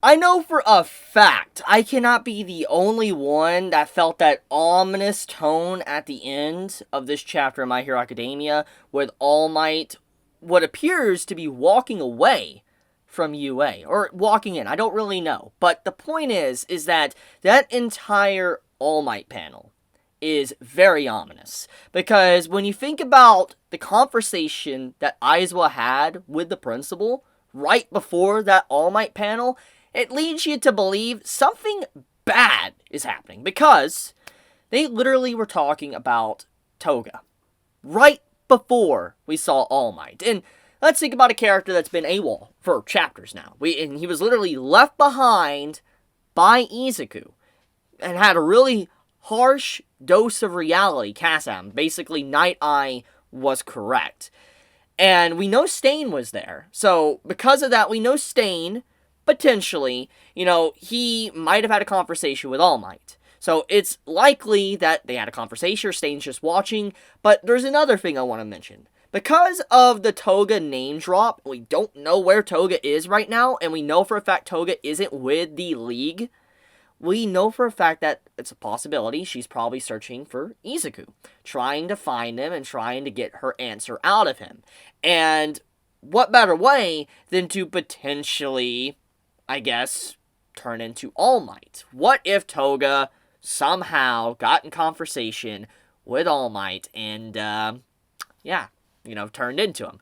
I know for a fact I cannot be the only one that felt that ominous tone at the end of this chapter of My Hero Academia with All Might, what appears to be walking away from UA, or walking in, I don't really know. But the point is that that entire All Might panel is very ominous. Because when you think about the conversation that Aizawa had with the principal right before that All Might panel, it leads you to believe something bad is happening. Because they literally were talking about Toga right before we saw All Might. And let's think about a character that's been AWOL for chapters now. And he was literally left behind by Izuku and had a really harsh dose of reality cast at him. Basically, Night Eye was correct. And we know Stain was there. So, because of that, we know Stain, potentially, he might have had a conversation with All Might. So, it's likely that they had a conversation, or Stain's just watching. But there's another thing I want to mention. Because of the Toga name drop, we don't know where Toga is right now, and we know for a fact Toga isn't with the League. We know for a fact that it's a possibility she's probably searching for Izuku, trying to find him and trying to get her answer out of him. And what better way than to potentially, I guess, turn into All Might? What if Toga somehow got in conversation with All Might and, turned into him?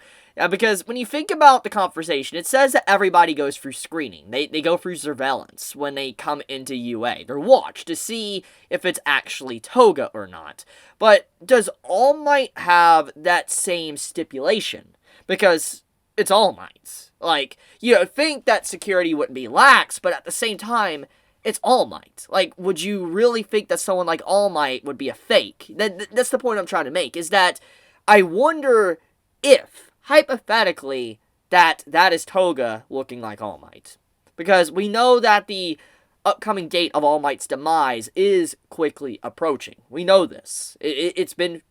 Because when you think about the conversation, it says that everybody goes through screening. They go through surveillance when they come into UA. They're watched to see if it's actually Toga or not. But does All Might have that same stipulation? Because it's All Might's. Like, you think that security wouldn't be lax, but at the same time, it's All Might. Like, would you really think that someone like All Might would be a fake? That's the point I'm trying to make, is that I wonder if, hypothetically, that is Toga looking like All Might. Because we know that the upcoming date of All Might's demise is quickly approaching. We know this. It's been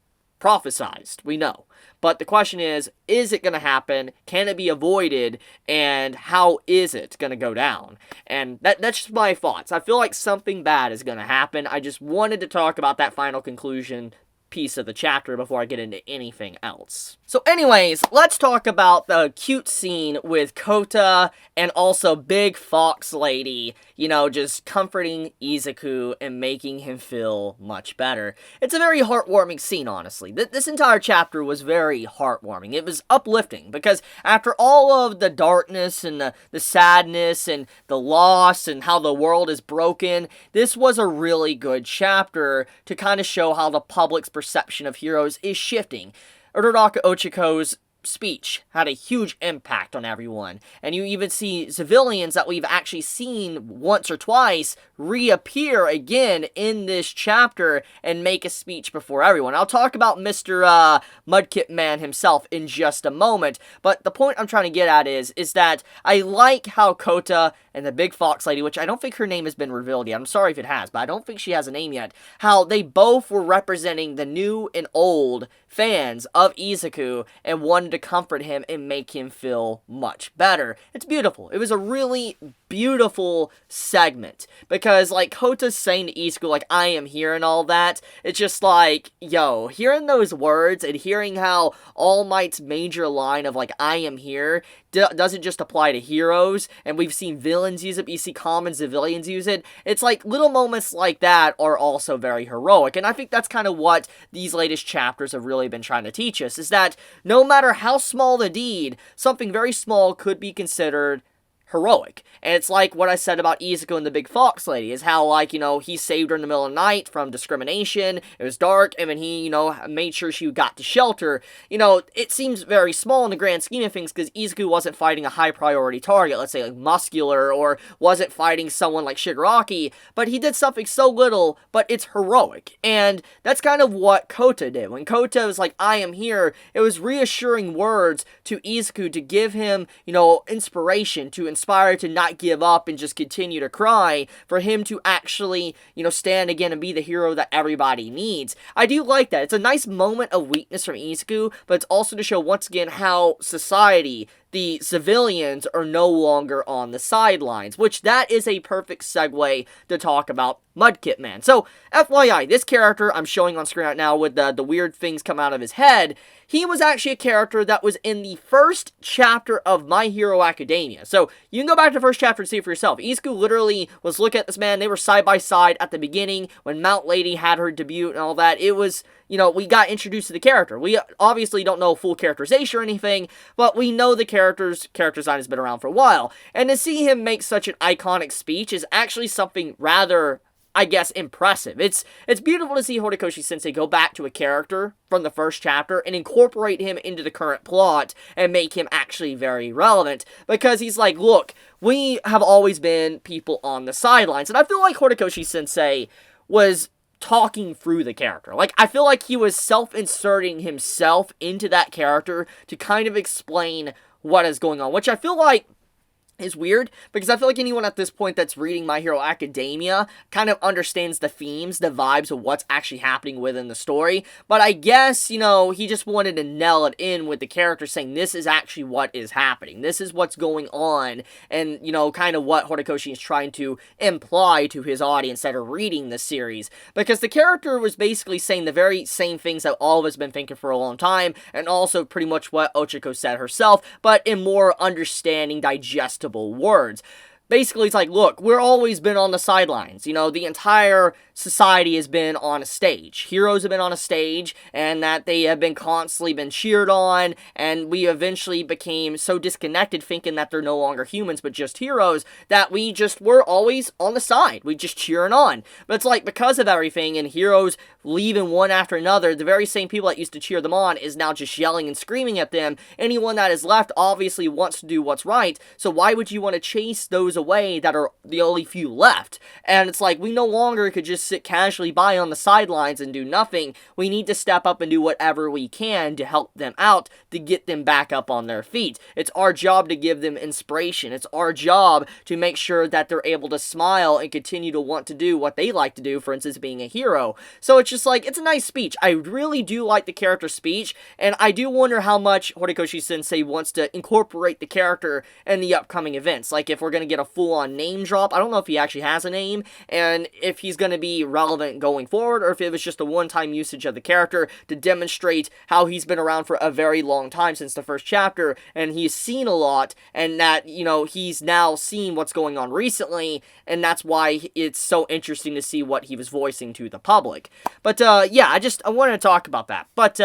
prophesized. We know. But the question is it going to happen? Can it be avoided? And how is it going to go down? And that's just my thoughts. I feel like something bad is going to happen. I just wanted to talk about that final conclusion piece of the chapter before I get into anything else. So anyways, let's talk about the cute scene with Kota and also Big Fox Lady, just comforting Izuku and making him feel much better. It's a very heartwarming scene, honestly. This entire chapter was very heartwarming. It was uplifting, because after all of the darkness and the sadness and the loss and how the world is broken, this was a really good chapter to kind of show how the public's perception of heroes is shifting. Uraraka Ochiko's speech had a huge impact on everyone, and you even see civilians that we've actually seen once or twice reappear again in this chapter and make a speech before everyone. I'll talk about Mr. Mudkip Man himself in just a moment, but the point I'm trying to get at is that I like how Kota and the Big Fox Lady, which I don't think her name has been revealed yet, I'm sorry if it has, but I don't think she has a name yet, how they both were representing the new and old fans of Izuku and wanted to comfort him and make him feel much better. It's beautiful. It was a really beautiful segment, because like Kota's saying to Izuku, like, I am here and all that, it's just like, yo, hearing those words and hearing how All Might's major line of like, I am here, doesn't just apply to heroes, and we've seen villains use it, but you see common civilians use it. It's like little moments like that are also very heroic, and I think that's kind of what these latest chapters have really been trying to teach us, is that no matter how small the deed, something very small could be considered heroic. And it's like what I said about Izuku and the Big Fox Lady, is how, like, he saved her in the middle of the night from discrimination, it was dark, and then he, made sure she got to shelter. It seems very small in the grand scheme of things, because Izuku wasn't fighting a high priority target, let's say like Muscular, or wasn't fighting someone like Shigaraki, but he did something so little, but it's heroic. And that's kind of what Kota did. When Kota was like, I am here, it was reassuring words to Izuku to give him, inspiration, to inspire to not give up and just continue to cry, for him to actually, stand again and be the hero that everybody needs. I do like that. It's a nice moment of weakness from Izuku, but it's also to show once again how society the civilians are no longer on the sidelines, which that is a perfect segue to talk about Mudkip Man. So, FYI, this character I'm showing on screen right now with the weird things come out of his head, he was actually a character that was in the first chapter of My Hero Academia. So, you can go back to the first chapter and see it for yourself. Izuku literally was looking at this man, they were side by side at the beginning, when Mount Lady had her debut and all that. It was, you know, we got introduced to the character. We obviously don't know full characterization or anything, but we know the character design has been around for a while. And to see him make such an iconic speech is actually something rather, I guess, impressive. It's beautiful to see Horikoshi Sensei go back to a character from the first chapter and incorporate him into the current plot and make him actually very relevant, because he's like, look, we have always been people on the sidelines. And I feel like Horikoshi Sensei was talking through the character. Like, I feel like he was self-inserting himself into that character to kind of explain what is going on, which I feel like is weird, because I feel like anyone at this point that's reading My Hero Academia kind of understands the themes, the vibes of what's actually happening within the story, but I guess, you know, he just wanted to nail it in with the character saying this is actually what is happening, this is what's going on, and, you know, kind of what Horikoshi is trying to imply to his audience that are reading the series, because the character was basically saying the very same things that all of us have been thinking for a long time, and also pretty much what Ochako said herself, but in more understanding, digestible words. Basically, it's like, look, we're always been on the sidelines. You know, the entire society has been on a stage. Heroes have been on a stage, and that they have been constantly been cheered on, and we eventually became so disconnected, thinking that they're no longer humans, but just heroes, that we just were always on the side. We just cheering on. But it's like, because of everything, and heroes leaving one after another, the very same people that used to cheer them on is now just yelling and screaming at them. Anyone that is left obviously wants to do what's right, so why would you want to chase those away that are the only few left? And it's like, we no longer could just sit casually by on the sidelines and do nothing. We need to step up and do whatever we can to help them out, to get them back up on their feet. It's our job to give them inspiration. It's our job to make sure that they're able to smile and continue to want to do what they like to do, for instance, being a hero. So it's just like, it's a nice speech. I really do like the character speech, and I do wonder how much Horikoshi Sensei wants to incorporate the character in the upcoming events. Like, if we're going to get a full-on name drop. I don't know if he actually has a name, and if he's going to be relevant going forward, or if it was just a one-time usage of the character to demonstrate how he's been around for a very long time since the first chapter, and he's seen a lot, and that, you know, he's now seen what's going on recently, and that's why it's so interesting to see what he was voicing to the public. But, yeah, I wanted to talk about that. But,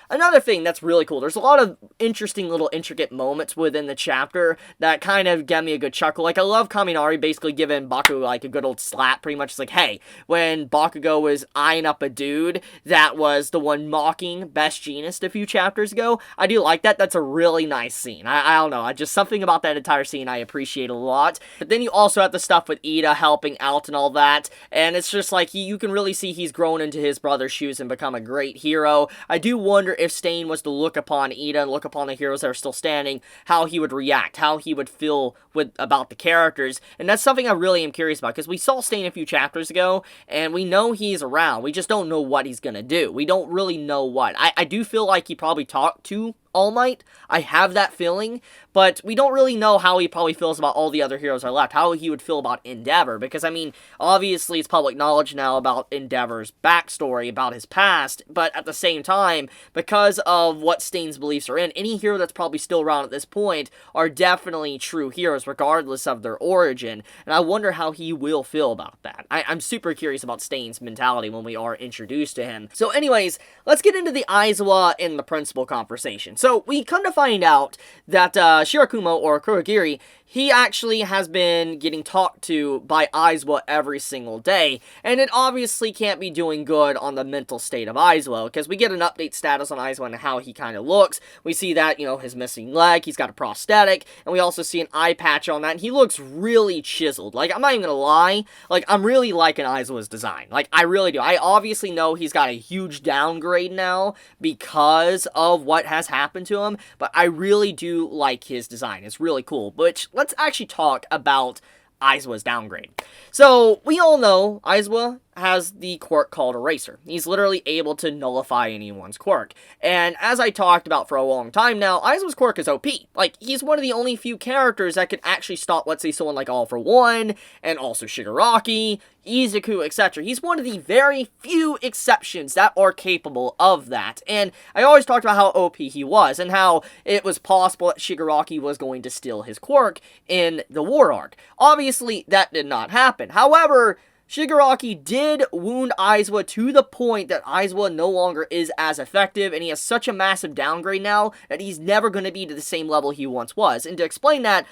another thing that's really cool, there's a lot of interesting little intricate moments within the chapter that kind of get me a good chuckle. Like, I love Kaminari basically giving Bakugo, like, a good old slap, pretty much. It's like, hey, when Bakugo was eyeing up a dude that was the one mocking Best Jeanist a few chapters ago, I do like that. That's a really nice scene. I don't know, just something about that entire scene I appreciate a lot. But then you also have the stuff with Ida helping out and all that, and it's just like, you can really see he's grown into his brother's shoes and become a great hero. I do wonder if Stain was to look upon Ida and look upon the heroes that are still standing, how he would react, how he would feel about the characters, and that's something I really am curious about, because we saw Stain a few chapters ago, and we know he's around, we just don't know what he's gonna do. We don't really know what. I do feel like he probably talked to All Might. I have that feeling, but we don't really know how he probably feels about all the other heroes that are left, how he would feel about Endeavor, because, I mean, obviously it's public knowledge now about Endeavor's backstory, about his past, but at the same time, because of what Stain's beliefs are in, any hero that's probably still around at this point are definitely true heroes, regardless of their origin, and I wonder how he will feel about that. I'm super curious about Stain's mentality when we are introduced to him. So anyways, let's get into the Aizawa and the principal conversation. So we come to find out that Shirakumo, or Kurogiri, he actually has been getting talked to by Aizawa every single day, and it obviously can't be doing good on the mental state of Aizawa, because we get an update status on Aizawa and how he kind of looks. We see that, you know, his missing leg, he's got a prosthetic, and we also see an eye patch on that, and he looks really chiseled. Like, I'm not even gonna lie, like, I'm really liking Aizawa's design. Like, I really do. I obviously know he's got a huge downgrade now because of what has happened to him, but I really do like his design. It's really cool. But let's actually talk about Aizawa's downgrade. So, we all know Aizawa has the quirk called Eraser. He's literally able to nullify anyone's quirk. And as I talked about for a long time now, Aizawa's quirk is OP. Like, he's one of the only few characters that can actually stop, let's say, someone like All For One, and also Shigaraki, Izuku, etc. He's one of the very few exceptions that are capable of that. And I always talked about how OP he was, and how it was possible that Shigaraki was going to steal his quirk in the war arc. Obviously, that did not happen. However, Shigaraki did wound Aizawa to the point that Aizawa no longer is as effective, and he has such a massive downgrade now that he's never going to be to the same level he once was. And to explain that,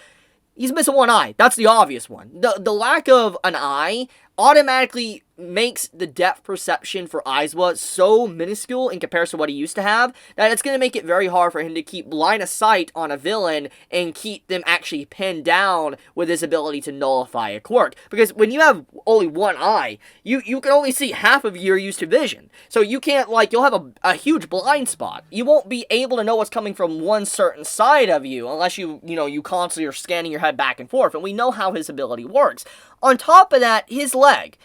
he's missing one eye. That's the obvious one. The lack of an eye automatically makes the depth perception for Aizawa so minuscule in comparison to what he used to have, that it's going to make it very hard for him to keep line of sight on a villain and keep them actually pinned down with his ability to nullify a quirk. Because when you have only one eye, you can only see half of your used to vision. So you can't, like, you'll have a huge blind spot. You won't be able to know what's coming from one certain side of you unless you constantly are scanning your head back and forth. And we know how his ability works. On top of that, his leg.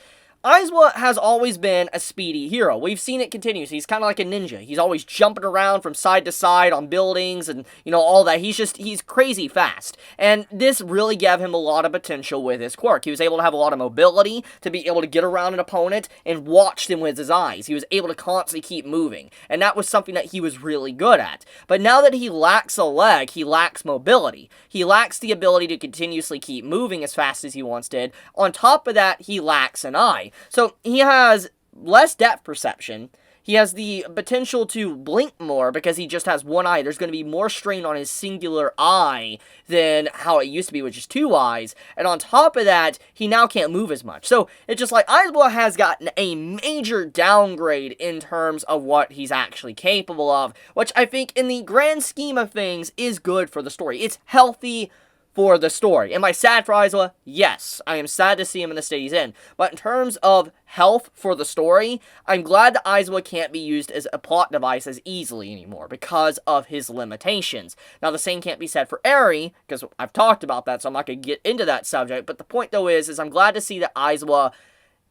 Aizawa has always been a speedy hero. We've seen it continuously. He's kind of like a ninja. He's always jumping around from side to side on buildings and, all that. He's crazy fast. And this really gave him a lot of potential with his quirk. He was able to have a lot of mobility, to be able to get around an opponent and watch them with his eyes. He was able to constantly keep moving. And that was something that he was really good at. But now that he lacks a leg, he lacks mobility. He lacks the ability to continuously keep moving as fast as he once did. On top of that, he lacks an eye. So he has less depth perception. He has the potential to blink more because he just has one eye. There's going to be more strain on his singular eye than how it used to be, which is two eyes. And on top of that, he now can't move as much. So it's just like Aizawa has gotten a major downgrade in terms of what he's actually capable of, which I think in the grand scheme of things is good for the story. It's healthy for the story. Am I sad for Aizawa? Yes. I am sad to see him in the state he's in. But in terms of health for the story, I'm glad that Aizawa can't be used as a plot device as easily anymore because of his limitations. Now, the same can't be said for Eri, because I've talked about that, so I'm not going to get into that subject. But the point, though, is I'm glad to see that Aizawa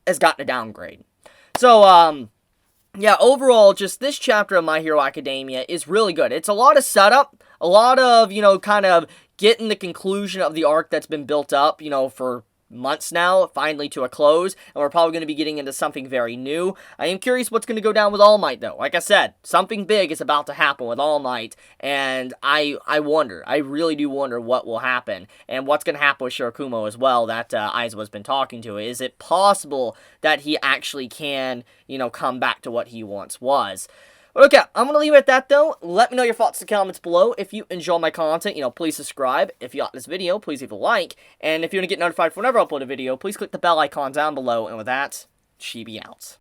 has gotten a downgrade. So, yeah, overall, just this chapter of My Hero Academia is really good. It's a lot of setup, a lot of, kind of getting the conclusion of the arc that's been built up, for months now, finally to a close, and we're probably going to be getting into something very new. I am curious what's going to go down with All Might, though. Like I said, something big is about to happen with All Might, and I really do wonder what will happen, and what's going to happen with Shirakumo as well, that Aizawa's been talking to. Is it possible that he actually can, come back to what he once was? Okay, I'm going to leave it at that, though. Let me know your thoughts in the comments below. If you enjoy my content, please subscribe. If you like this video, please leave a like. And if you want to get notified for whenever I upload a video, please click the bell icon down below. And with that, Chibi out.